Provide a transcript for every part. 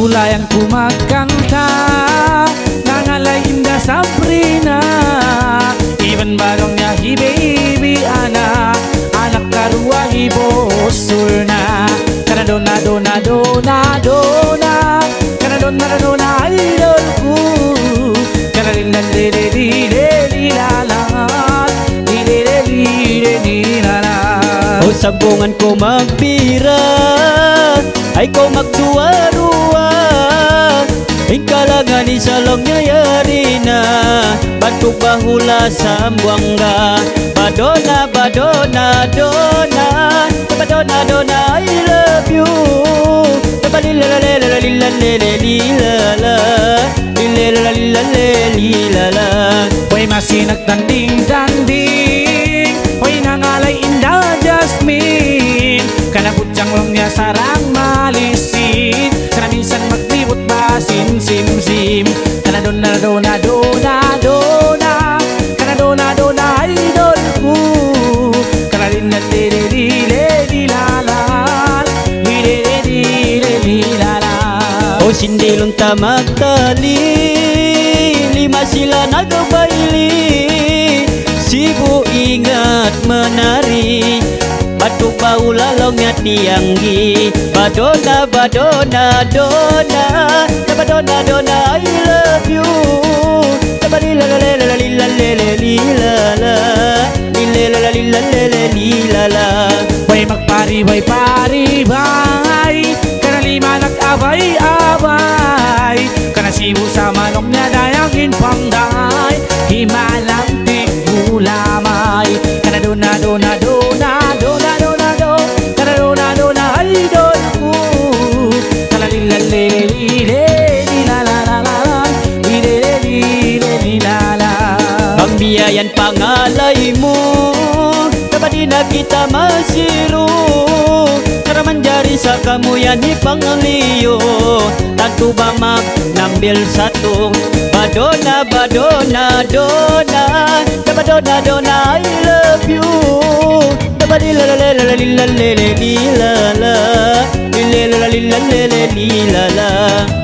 Ulayan kumakanta nangalay indah Sabrina. Iban balong niya hi baby anak karua hi bosur na. Kana dona dona dona dona, kana dona dona idol ku. Kana lila lele lile lilala, lile lile lilala. O sabungan ko magbira, ay ko magduwa-duwa. Ikalangan isalong nyayari na, batuk bahula sambuangga. Badona, badona, dona, badona, dona, I love you. Hoy masih nagtanding-tanding, hoy nangalay indah Jasmine. Kana butjang long niya sarang malisin, kana minsan maglibot ba sim-sim-sim. Kana dona dona dona dona, kana dona dona idol ku. Kana lila lile lile lilala, lile lile lilala. O sindilong tamatali, lima sila nagabaili. Sibu ingat menari, batuk bau lalongnya tianggi. Badona, badona, dona, badona, dona, I love you. Hoy magpari, hoy pari, bay. Kana lima nag-abay-abay, kana sibu sa manok niya dayangin pangday. Himalang tigulamay, kana dona dona dona dona dona do, kana dona dona idol ku. Kana lila lile lile lila la la la, lile lile lila la. Pambiyayan pangalay mo, kapag na kita masiru. Cara menjadi sa kamuyan ni pangliyo, tantu bamak nambil satu. Badona, badona, dona, badona, dona, I love you.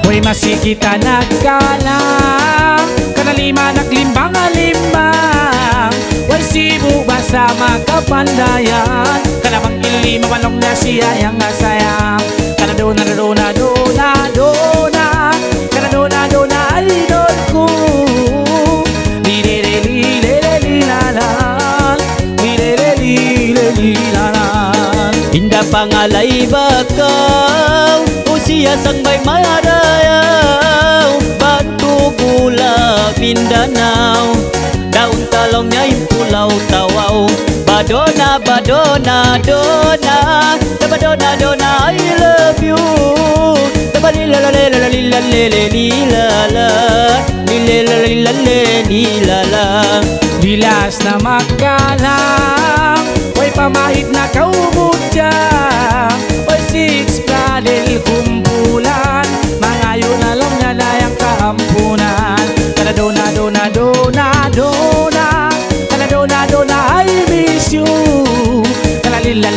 Hoy masih kita nagkalang, kana lima naglimbang-alimbang. Hoy sibu basama kapandayan, kana mangilima manong na siya yang sayang. Kana dona dona dona dona, kana dona dona idol ku. Lile lile lilala, lile lile lilala. Indah pangalay bakaw, usia sang may marayaw. Batu gula Mindanao, daun talongnya pulau Tawau. Badona, badona, dona, badona, dona, I love you. Bilas na magkalang, hoy pamahid na kaubudyan. Hoy six pradel kumpulan, mangayo na lang na dayang kaampunan. Kana dona dona dona dona, kana dona dona I miss you. Kana lila